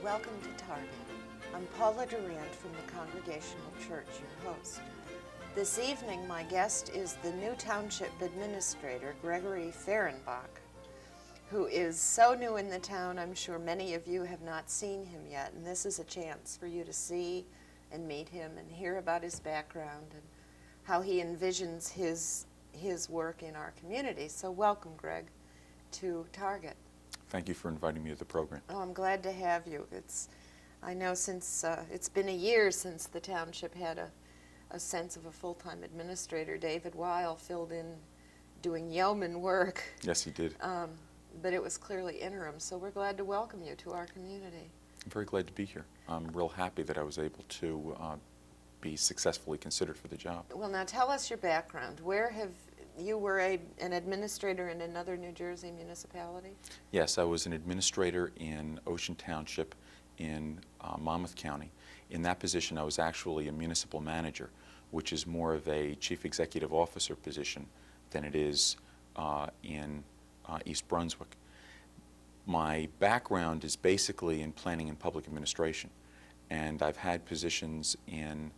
Welcome to Target. I'm Paula Durant from the Congregational Church, your host. This evening, my guest is the new Township Administrator, Gregory Fehrenbach, who is so new in the town, I'm sure many of you have not seen him yet, and this is a chance for you to see and meet him and hear about his background and how he envisions his work in our community. So welcome, Greg, to Target. Thank you for inviting me to the program. Oh, I'm glad to have you. I know since it's been a year since the township had a sense of a full-time administrator. David Weil filled in doing yeoman work. Yes, he did. But it was clearly interim, so we're glad to welcome you to our community. I'm very glad to be here. I'm real happy that I was able to be successfully considered for the job. Well, now tell us your background. You were an administrator in another New Jersey municipality? Yes, I was an administrator in Ocean Township in Monmouth County. In that position, I was actually a municipal manager, which is more of a chief executive officer position than it is in East Brunswick. My background is basically in planning and public administration, and I've had positions in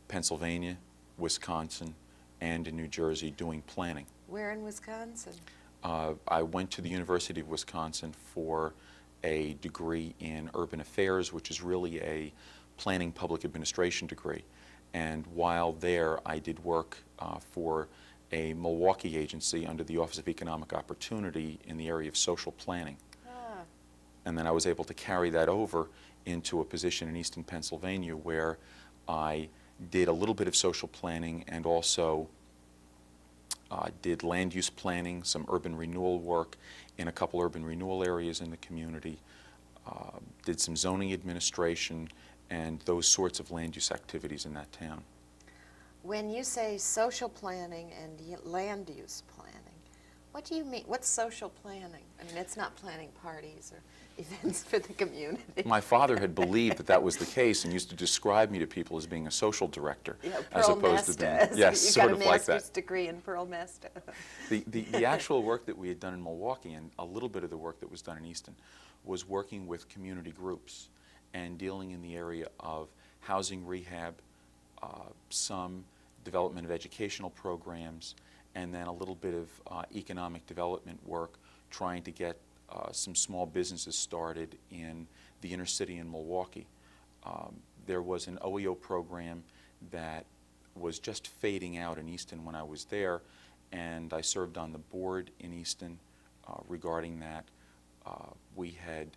Pennsylvania, Wisconsin, and in New Jersey doing planning. Where in Wisconsin? I went to the University of Wisconsin for a degree in urban affairs, which is really a planning public administration degree. And while there, I did work for a Milwaukee agency under the Office of Economic Opportunity in the area of social planning. Ah. And then I was able to carry that over into a position in Easton, Pennsylvania, where I did a little bit of social planning and also did land use planning, some urban renewal work in a couple urban renewal areas in the community, did some zoning administration and those sorts of land use activities in that town. When you say social planning and land use planning, what do you mean? What's social planning? I mean, it's not planning parties or events for the community. My father had believed that was the case and used to describe me to people as being a social director, Yeah, as opposed to being, yes, sort of like that. You got a master's degree in Pearl Mesta. The actual work that we had done in Milwaukee and a little bit of the work that was done in Easton was working with community groups and dealing in the area of housing rehab, some development of educational programs, and then a little bit of economic development work trying to get some small businesses started in the inner city in Milwaukee. There was an OEO program that was just fading out in Easton when I was there, and I served on the board in Easton regarding that. We had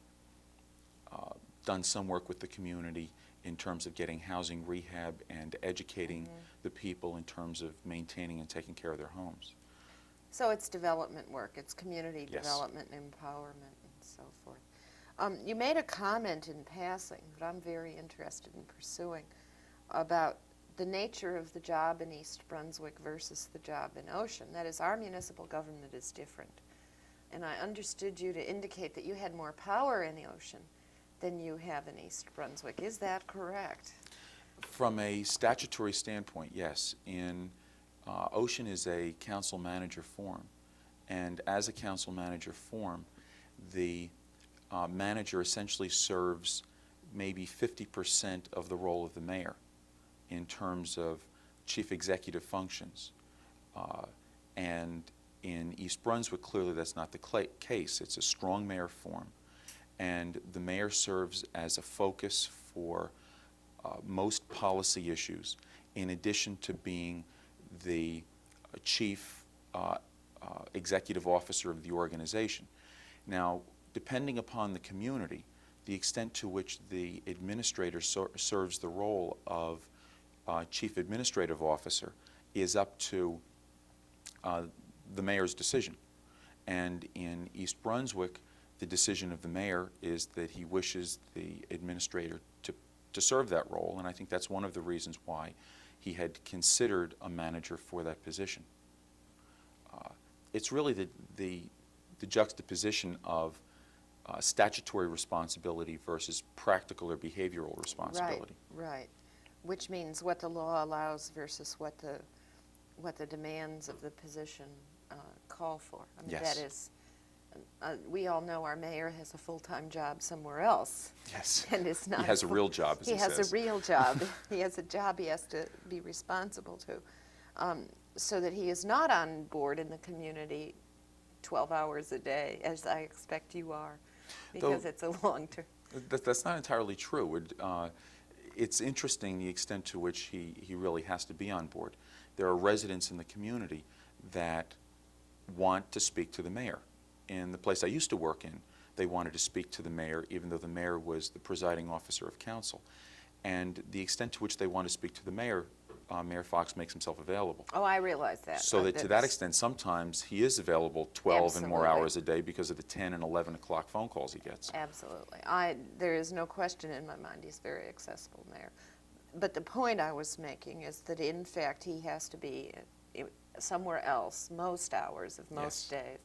done some work with the community in terms of getting housing rehab and educating the people in terms of maintaining and taking care of their homes. So it's development work, it's community Yes. development and empowerment and so forth. You made a comment in passing that I'm very interested in pursuing about the nature of the job in East Brunswick versus the job in Ocean. That is, our municipal government is different. And I understood you to indicate that you had more power in the Ocean than you have in East Brunswick. Is that correct? From a statutory standpoint, yes. Ocean is a council manager form, and as a council manager form, the manager essentially serves maybe 50% of the role of the mayor in terms of chief executive functions. And in East Brunswick, clearly that's not the case. It's a strong mayor form, and the mayor serves as a focus for most policy issues, in addition to being the chief executive officer of the organization. Now, depending upon the community, the extent to which the administrator serves the role of chief administrative officer is up to the mayor's decision. And in East Brunswick, the decision of the mayor is that he wishes the administrator to serve that role, and I think that's one of the reasons why he had considered a manager for that position. It's really the juxtaposition of statutory responsibility versus practical or behavioral responsibility. Right. Which means what the law allows versus what the demands of the position call for. I mean, Yes. that is We all know our mayor has a full-time job somewhere else. Yes. And is not He has a real job, as he says. He has a real job. He has a job he has to be responsible to. So that he is not on board in the community 12 hours a day, as I expect you are, because it's a long term. That's not entirely true. It's interesting the extent to which he really has to be on board. There are residents in the community that want to speak to the mayor. In the place I used to work in, they wanted to speak to the mayor, even though the mayor was the presiding officer of council. And the extent to which they want to speak to the mayor, Mayor Fox makes himself available. Oh, I realize that. So that to that extent, sometimes he is available 12 and more hours a day because of the 10 and 11 o'clock phone calls he gets. Absolutely. There is no question in my mind he's very accessible, Mayor. But the point I was making is that, in fact, he has to be somewhere else most hours of most days,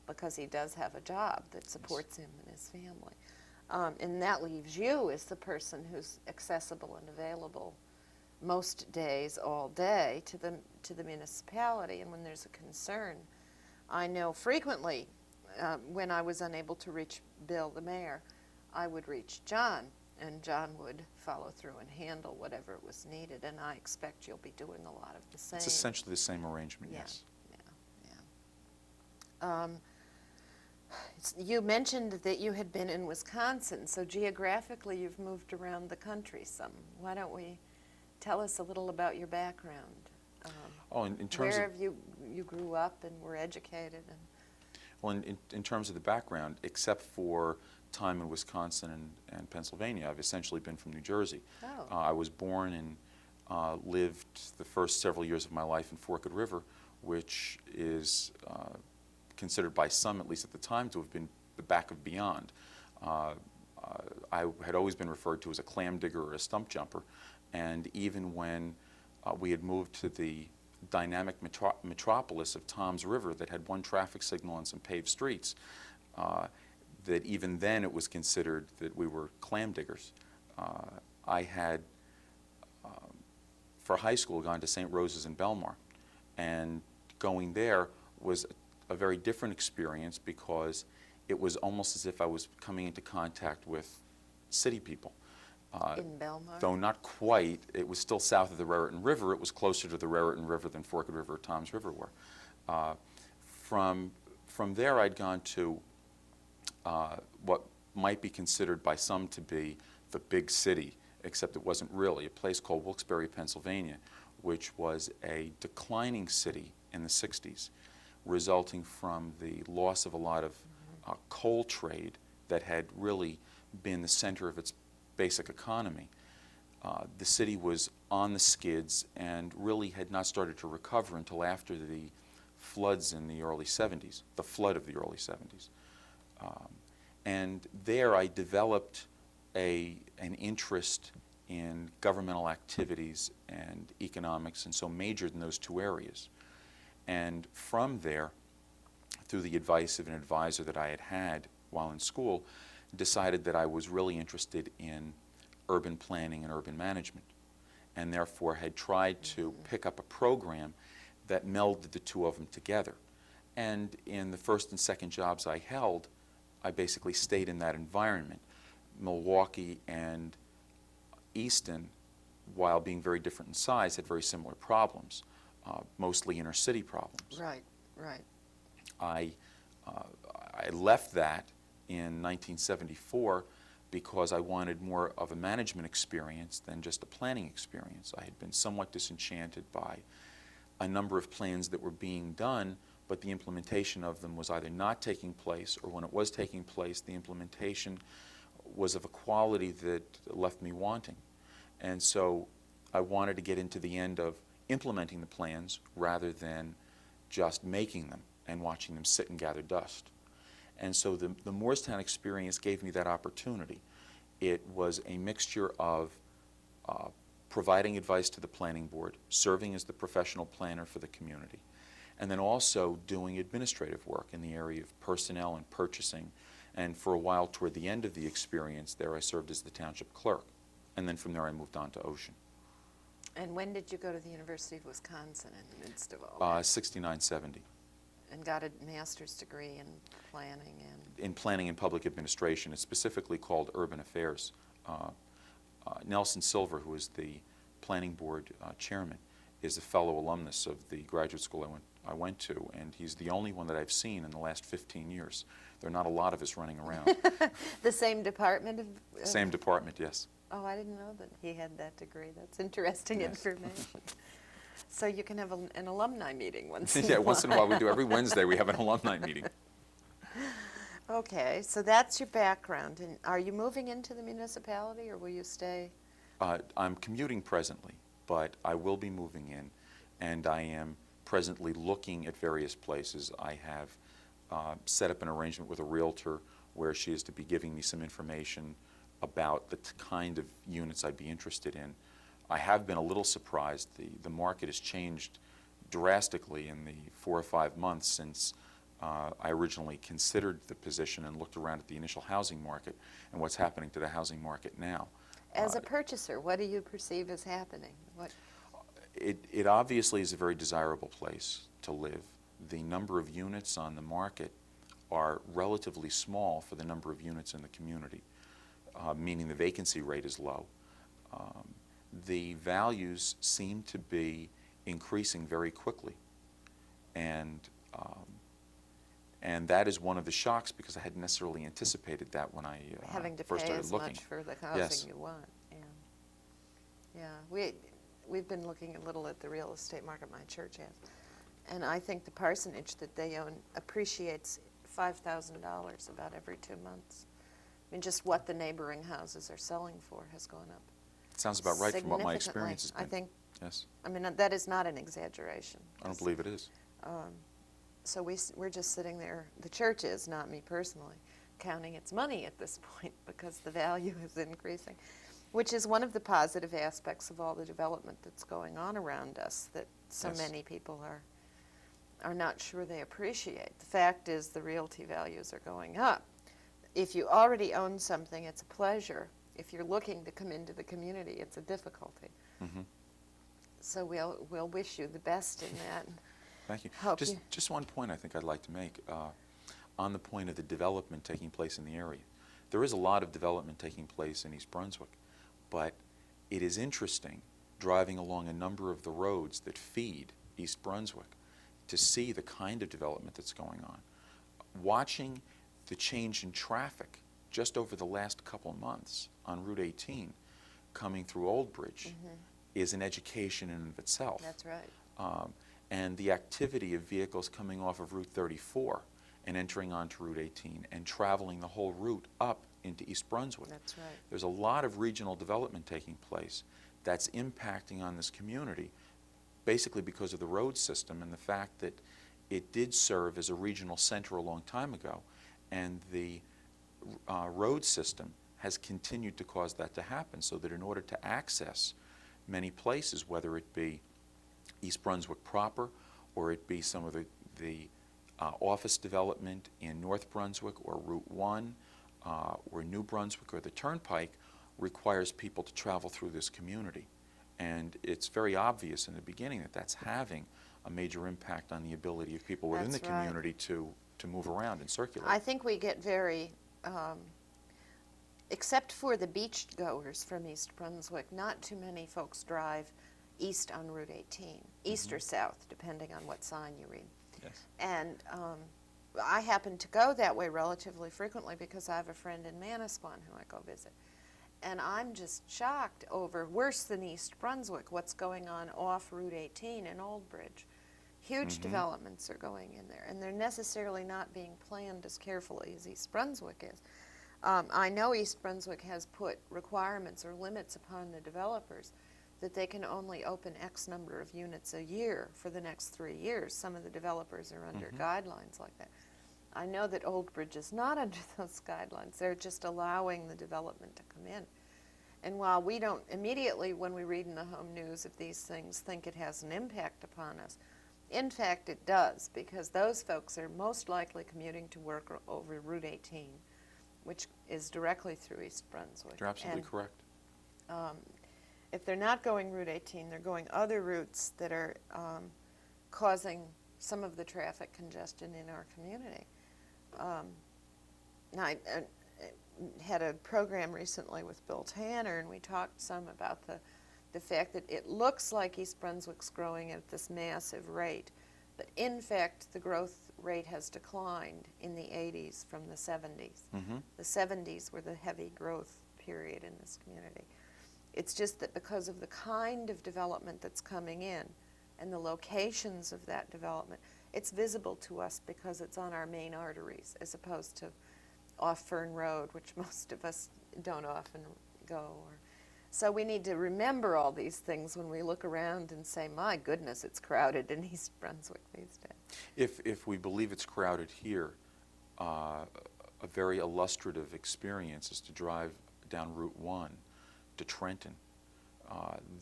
because he does have a job that supports him and his family. And that leaves you as the person who's accessible and available most days, all day, to the municipality. And when there's a concern, I know frequently when I was unable to reach Bill, the mayor, I would reach John, and John would follow through and handle whatever was needed. And I expect you'll be doing a lot of the same. It's essentially the same arrangement, yes. You mentioned that you had been in Wisconsin, so geographically you've moved around the country some. Why don't we tell us a little about your background? In terms where of, have you grew up and were educated? Well, in terms of the background, except for time in Wisconsin and Pennsylvania, I've essentially been from New Jersey. Oh. I was born and lived the first several years of my life in Forked River, which is considered by some, at least at the time, to have been the back of beyond. I had always been referred to as a clam digger or a stump jumper, and even when we had moved to the dynamic metropolis of Toms River that had one traffic signal and some paved streets, that even then it was considered that we were clam diggers. I had, for high school, gone to St. Rose's in Belmar, and going there was a very different experience because it was almost as if I was coming into contact with city people. In Belmar? Though not quite. It was still south of the Raritan River. It was closer to the Raritan River than Forked River or Toms River were. From there, I'd gone to what might be considered by some to be the big city, except it wasn't really, a place called Wilkes-Barre, Pennsylvania, which was a declining city in the 60s, resulting from the loss of a lot of coal trade that had really been the center of its basic economy. The city was on the skids and really had not started to recover until after the floods in the early 70s, the flood of the early 70s. And there I developed an interest in governmental activities and economics, and so majored in those two areas. And from there, through the advice of an advisor that I had had while in school, decided that I was really interested in urban planning and urban management, and therefore had tried to pick up a program that melded the two of them together. And in the first and second jobs I held, I basically stayed in that environment. Milwaukee and Easton, while being very different in size, had very similar problems, mostly inner city problems. Right, right. I left that in 1974 because I wanted more of a management experience than just a planning experience. I had been somewhat disenchanted by a number of plans that were being done, but the implementation of them was either not taking place, or when it was taking place, the implementation was of a quality that left me wanting. And so I wanted to get into the end of implementing the plans rather than just making them and watching them sit and gather dust. And so the Moorestown experience gave me that opportunity. It was a mixture of providing advice to the planning board, serving as the professional planner for the community, and then also doing administrative work in the area of personnel and purchasing. And for a while, toward the end of the experience there, I served as the township clerk. And then from there I moved on to Ocean. And when did you go to the University of Wisconsin in the midst of all that? 69, 70. and got a master's degree in planning and... In planning and public administration. It's specifically called urban affairs. Nelson Silver, who is the planning board chairman, is a fellow alumnus of the graduate school I went to, and he's the only one that I've seen in the last 15 years. There are not a lot of us running around. The same department of... Same department, yes. Oh, I didn't know that he had that degree. That's interesting information. So you can have an alumni meeting once in a while. Yeah, once in a while we do. Every Wednesday we have an alumni meeting. Okay, so that's your background. And are you moving into the municipality, or will you stay? I'm commuting presently, but I will be moving in, and I am presently looking at various places. I have set up an arrangement with a realtor where she is to be giving me some information about the kind of units I'd be interested in. I have been a little surprised. The market has changed drastically in the 4 or 5 months since I originally considered the position and looked around at the initial housing market and what's happening to the housing market now. As a purchaser, what do you perceive as happening? It obviously is a very desirable place to live. The number of units on the market are relatively small for the number of units in the community, meaning the vacancy rate is low. The values seem to be increasing very quickly, and that is one of the shocks, because I hadn't necessarily anticipated that when I Having to first pay started as looking. much for the housing Yes. you want. Yeah, we've been looking a little at the real estate market, my church has, and I think the parsonage that they own appreciates $5,000 about every 2 months. I mean, just what the neighboring houses are selling for has gone up. Sounds about right from what my experience has I been. think, Yes. I mean, that is not an exaggeration. I don't believe it is. So we're just sitting there, the church is, not me personally, counting its money at this point because the value is increasing, which is one of the positive aspects of all the development that's going on around us that so Yes. many people are not sure they appreciate. The fact is the realty values are going up. If you already own something, it's a pleasure. If you're looking to come into the community, it's a difficulty. Mm-hmm. So we'll wish you the best in that. Thank you. Hope Just, you- just one point I think I'd like to make on the point of the development taking place in the area. There is a lot of development taking place in East Brunswick, but it is interesting driving along a number of the roads that feed East Brunswick to see the kind of development that's going on. Watching the change in traffic just over the last couple of months on Route 18 coming through Old Bridge is an education in and of itself. That's right. And the activity of vehicles coming off of Route 34 and entering onto Route 18 and traveling the whole route up into East Brunswick. That's right. There's a lot of regional development taking place that's impacting on this community, basically because of the road system and the fact that it did serve as a regional center a long time ago, and the road system has continued to cause that to happen, so that in order to access many places, whether it be East Brunswick proper, or it be some of the office development in North Brunswick, or Route 1, or New Brunswick, or the Turnpike, requires people to travel through this community. And it's very obvious in the beginning that that's having a major impact on the ability of people within That's the right. community to move around and circulate. I think we get very, except for the beach goers from East Brunswick, not too many folks drive east on Route 18, east or south, depending on what sign you read. Yes. And I happen to go that way relatively frequently because I have a friend in Manasquan who I go visit. And I'm just shocked over, worse than East Brunswick, what's going on off Route 18 in Old Bridge. Huge developments are going in there, and they're necessarily not being planned as carefully as East Brunswick is. I know East Brunswick has put requirements or limits upon the developers that they can only open X number of units a year for the next 3 years. Some of the developers are under guidelines like that. I know that Old Bridge is not under those guidelines. They're just allowing the development to come in. And while we don't immediately, when we read in the home news of these things, think it has an impact upon us, in fact it does, because those folks are most likely commuting to work over Route 18, which is directly through East Brunswick. You're absolutely And correct. if they're not going Route 18, they're going other routes that are causing some of the traffic congestion in our community. Now, I had a program recently with Bill Tanner, and we talked some about the fact that it looks like East Brunswick's growing at this massive rate, but in fact the growth rate has declined in the 80s from the 70s. Mm-hmm. The 70s were the heavy growth period in this community. It's just that because of the kind of development that's coming in and the locations of that development, it's visible to us because it's on our main arteries as opposed to off Fern Road, which most of us don't often go. So we need to remember all these things when we look around and say, my goodness, it's crowded in East Brunswick these days. If we believe it's crowded here, a very illustrative experience is to drive down Route 1 to Trenton.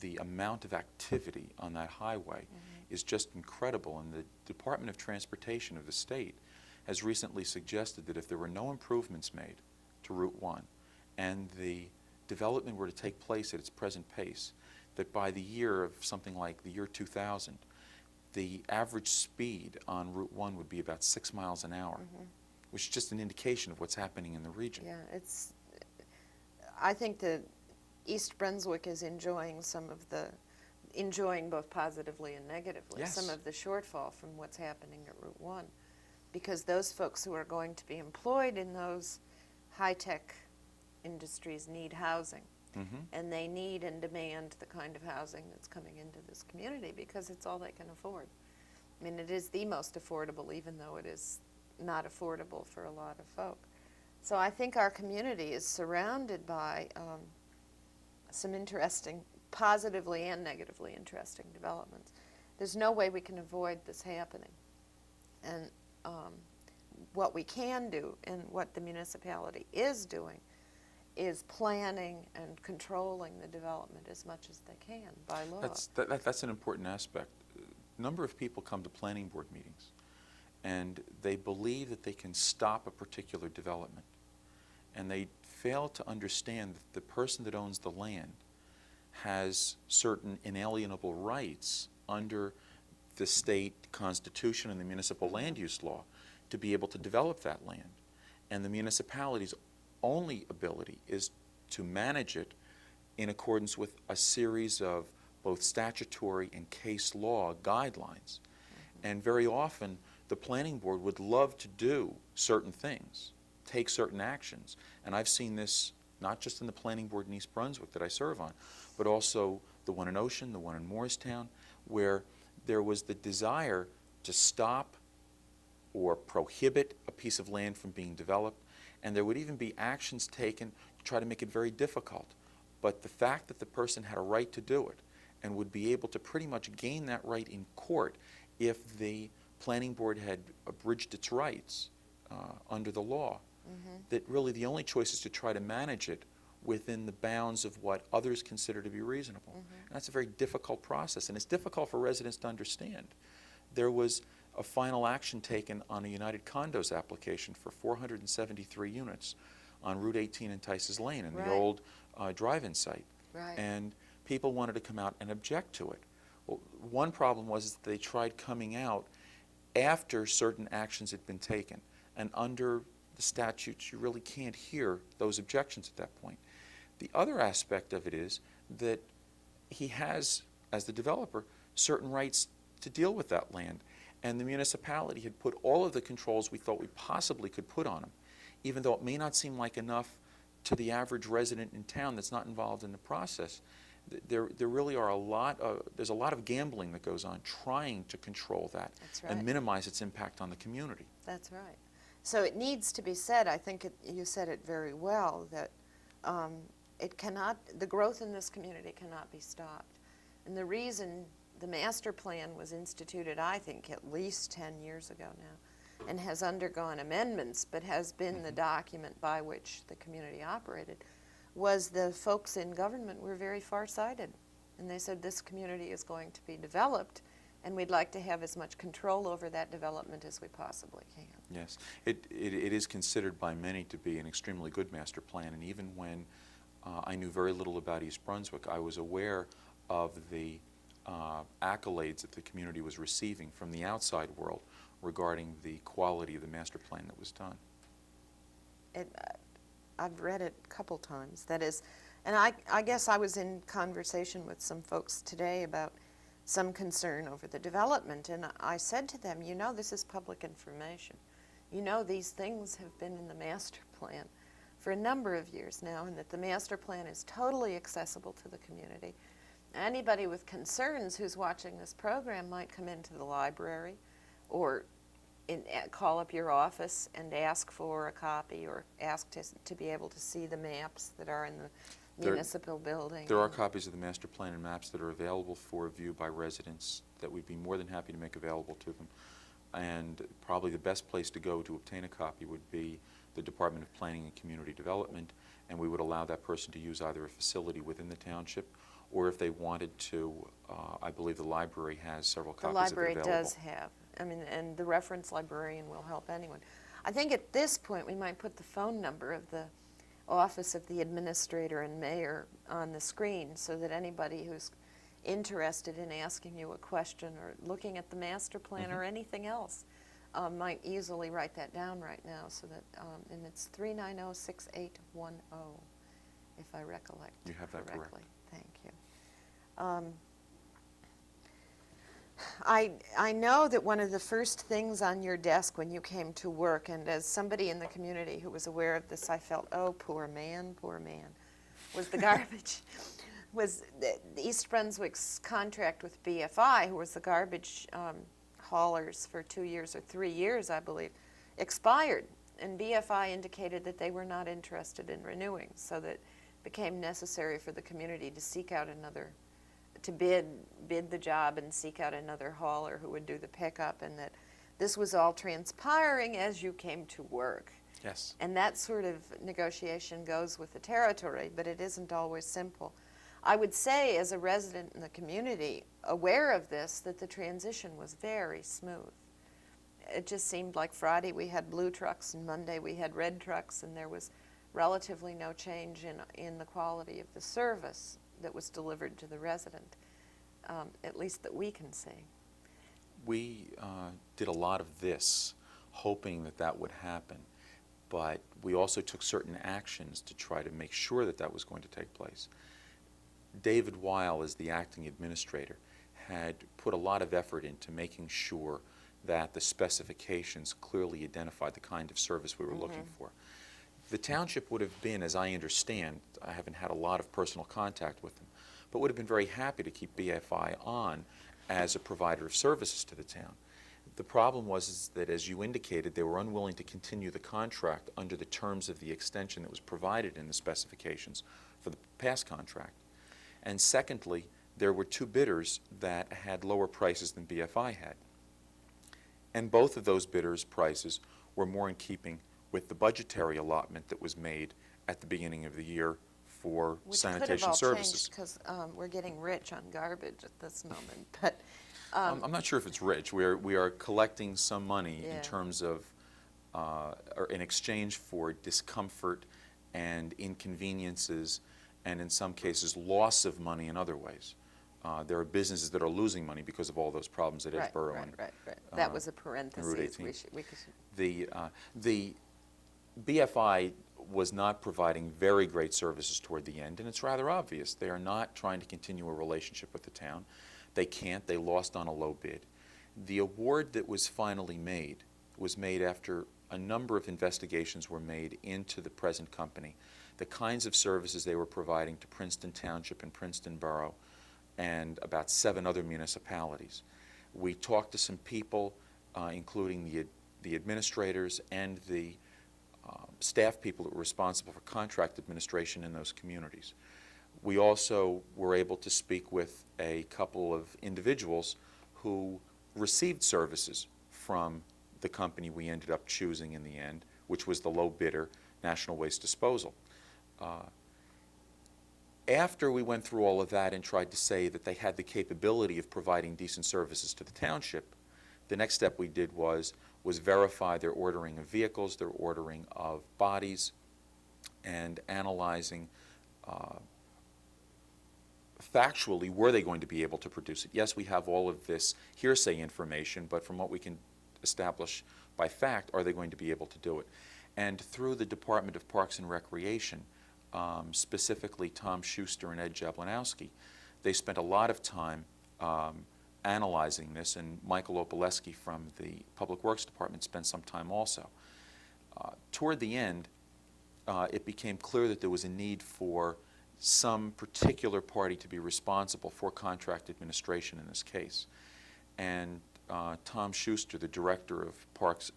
The amount of activity on that highway is just incredible, and the Department of Transportation of the state has recently suggested that if there were no improvements made to Route 1 and the development were to take place at its present pace, that by the year of something like the year 2000, the average speed on Route 1 would be about 6 miles an hour, which is just an indication of what's happening in the region. Yeah, I think that East Brunswick is enjoying enjoying both positively and negatively, Yes. some of the shortfall from what's happening at Route 1. Because those folks who are going to be employed in those high-tech industries need housing. And they need and demand the kind of housing that's coming into this community because it's all they can afford. I mean, it is the most affordable, even though it is not affordable for a lot of folk. So I think our community is surrounded by some interesting, positively and negatively interesting developments. There's no way we can avoid this happening. And what we can do and what the municipality is doing is planning and controlling the development as much as they can by law. That's an important aspect. A number of people come to planning board meetings and they believe that they can stop a particular development, and they fail to understand that the person that owns the land has certain inalienable rights under the state constitution and the municipal land use law to be able to develop that land. And the municipality's only ability is to manage it in accordance with a series of both statutory and case law guidelines. And very often the planning board would love to do certain things, take certain actions. And I've seen this not just in the planning board in East Brunswick that I serve on, but also the one in Ocean, the one in Morristown, where there was the desire to stop or prohibit a piece of land from being developed, and there would even be actions taken to try to make it very difficult. But the fact that the person had a right to do it and would be able to pretty much gain that right in court if the planning board had abridged its rights under the law, that really the only choice is to try to manage it within the bounds of what others consider to be reasonable. And that's a very difficult process, and it's difficult for residents to understand. There was a final action taken on a United Condos application for 473 units on Route 18 in Tice's Lane in the old drive-in site. And people wanted to come out and object to it. Well, one problem was that they tried coming out after certain actions had been taken. And under the statutes, you really can't hear those objections at that point. The other aspect of it is that he has, as the developer, certain rights to deal with that land. And the municipality had put all of the controls we thought we possibly could put on him, even though it may not seem like enough to the average resident in town that's not involved in the process. There really are there's a lot of gambling that goes on trying to control that and minimize its impact on the community. That's right. So it needs to be said, I think you said it very well, that the growth in this community cannot be stopped. And the reason the master plan was instituted, I think, at least 10 years ago now, and has undergone amendments, but has been the document by which the community operated, was the folks in government were very far-sighted. And they said, this community is going to be developed, and we'd like to have as much control over that development as we possibly can. Yes. It is considered by many to be an extremely good master plan, and even when I knew very little about East Brunswick, I was aware of the accolades that the community was receiving from the outside world regarding the quality of the master plan that was done. I've read it a couple times. That is, and I guess I was in conversation with some folks today about some concern over the development, and I said to them, you know, this is public information. You know, these things have been in the master plan for a number of years now, and that the master plan is totally accessible to the community. Anybody with concerns who's watching this program might come into the library or call up your office and ask for a copy, or ask to be able to see the maps that are in the municipal building. There are copies of the master plan and maps that are available for view by residents that we'd be more than happy to make available to them. And probably the best place to go to obtain a copy would be the Department of Planning and Community Development, and we would allow that person to use either a facility within the township, or if they wanted to, I believe the library has several copies of it available. The library does have. I mean, and the reference librarian will help anyone. I think at this point we might put the phone number of the Office of the Administrator and Mayor on the screen, so that anybody who's interested in asking you a question or looking at the master plan or anything else might easily write that down right now, so that, and it's 390-6810, if I recollect You have that correctly. correct. Thank you. I know that one of the first things on your desk when you came to work, and as somebody in the community who was aware of this, I felt, oh, poor man, was the garbage, was the East Brunswick's contract with BFI, who was the garbage haulers for 2 years or 3 years, I believe, expired. And BFI indicated that they were not interested in renewing, so that it became necessary for the community to seek out another, to bid the job and seek out another hauler who would do the pickup, and that this was all transpiring as you came to work. Yes. And that sort of negotiation goes with the territory, but it isn't always simple. I would say, as a resident in the community, aware of this, that the transition was very smooth. It just seemed like Friday we had blue trucks and Monday we had red trucks, and there was relatively no change in the quality of the service that was delivered to the resident, at least that we can see. We did a lot of this, hoping that that would happen, but we also took certain actions to try to make sure that that was going to take place. David Weil, as the acting administrator, had put a lot of effort into making sure that the specifications clearly identified the kind of service we were looking for. The township would have been, as I understand, I haven't had a lot of personal contact with them, but would have been very happy to keep BFI on as a provider of services to the town. The problem was that, as you indicated, they were unwilling to continue the contract under the terms of the extension that was provided in the specifications for the past contract. And secondly, there were two bidders that had lower prices than BFI had. And both of those bidders' prices were more in keeping with the budgetary allotment that was made at the beginning of the year for sanitation services. Because we're getting rich on garbage at this moment. But I'm not sure if it's rich. We are collecting some money in terms of, or in exchange for discomfort and inconveniences, and in some cases loss of money in other ways. There are businesses that are losing money because of all those problems at Edgeboro. Right. That was a parenthesis. The BFI was not providing very great services toward the end, and it's rather obvious. They are not trying to continue a relationship with the town. They can't. They lost on a low bid. The award that was finally made was made after a number of investigations were made into the present company, the kinds of services they were providing to Princeton Township and Princeton Borough, and about 7 other municipalities. We talked to some people, including the administrators and the staff people that were responsible for contract administration in those communities. We also were able to speak with a couple of individuals who received services from the company we ended up choosing in the end, which was the low bidder, National Waste Disposal. After we went through all of that and tried to say that they had the capability of providing decent services to the township, the next step we did was verify their ordering of vehicles, their ordering of bodies, and analyzing factually, were they going to be able to produce it? Yes, we have all of this hearsay information, but from what we can establish by fact, are they going to be able to do it? And through the Department of Parks and Recreation, specifically Tom Schuster and Ed Jablanowski, they spent a lot of time analyzing this, and Michael Opaleski from the Public Works Department spent some time also. Toward the end, it became clear that there was a need for some particular party to be responsible for contract administration in this case. And Tom Schuster, the Director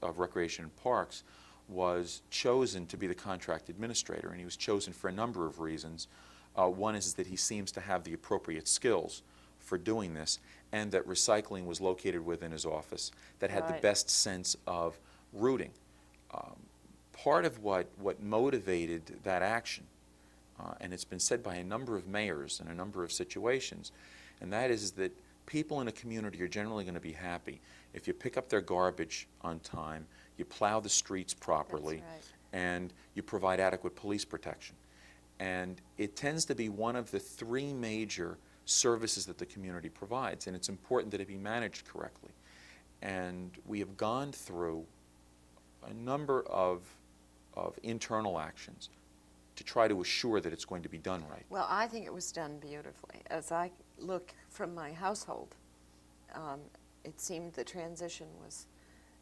of Recreation and Parks, was chosen to be the contract administrator, and he was chosen for a number of reasons. One is that he seems to have the appropriate skills for doing this, and that recycling was located within his office, that had the best sense of routing. Part of what motivated that action, and it's been said by a number of mayors in a number of situations, and that is that people in a community are generally going to be happy if you pick up their garbage on time, you plow the streets properly, and you provide adequate police protection. And it tends to be one of the three major services that the community provides, and it's important that it be managed correctly. And we have gone through a number of internal actions to try to assure that it's going to be done right. Well, I think it was done beautifully. As I look from my household, it seemed the transition was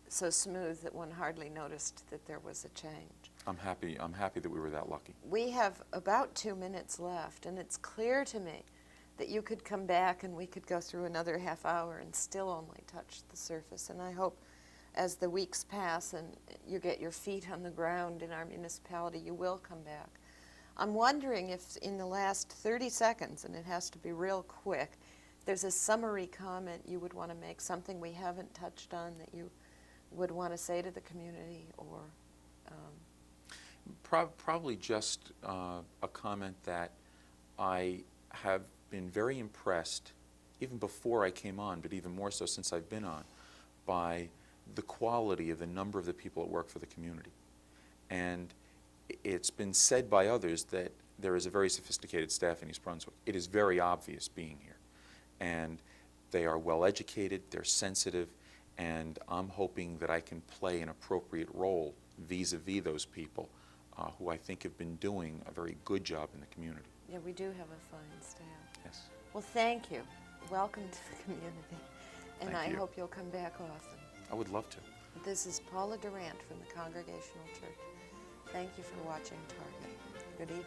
so smooth that one hardly noticed that there was a change. I'm happy that we were that lucky. We have about 2 minutes left, and it's clear to me that you could come back and we could go through another half hour and still only touch the surface. And I hope as the weeks pass and you get your feet on the ground in our municipality, you will come back. I'm wondering if in the last 30 seconds, and it has to be real quick, there's a summary comment you would want to make, something we haven't touched on that you would want to say to the community, or Probably just a comment that I have been very impressed, even before I came on, but even more so since I've been on, by the quality of the number of the people that work for the community. And it's been said by others that there is a very sophisticated staff in East Brunswick. It is very obvious being here. And they are well educated, they're sensitive, and I'm hoping that I can play an appropriate role vis-a-vis those people who I think have been doing a very good job in the community. Yeah, we do have a fine staff. Yes. Well, thank you. Welcome to the community. And Thank you. I hope you'll come back often. I would love to. This is Paula Durant from the Congregational Church. Thank you for watching Target. Good evening.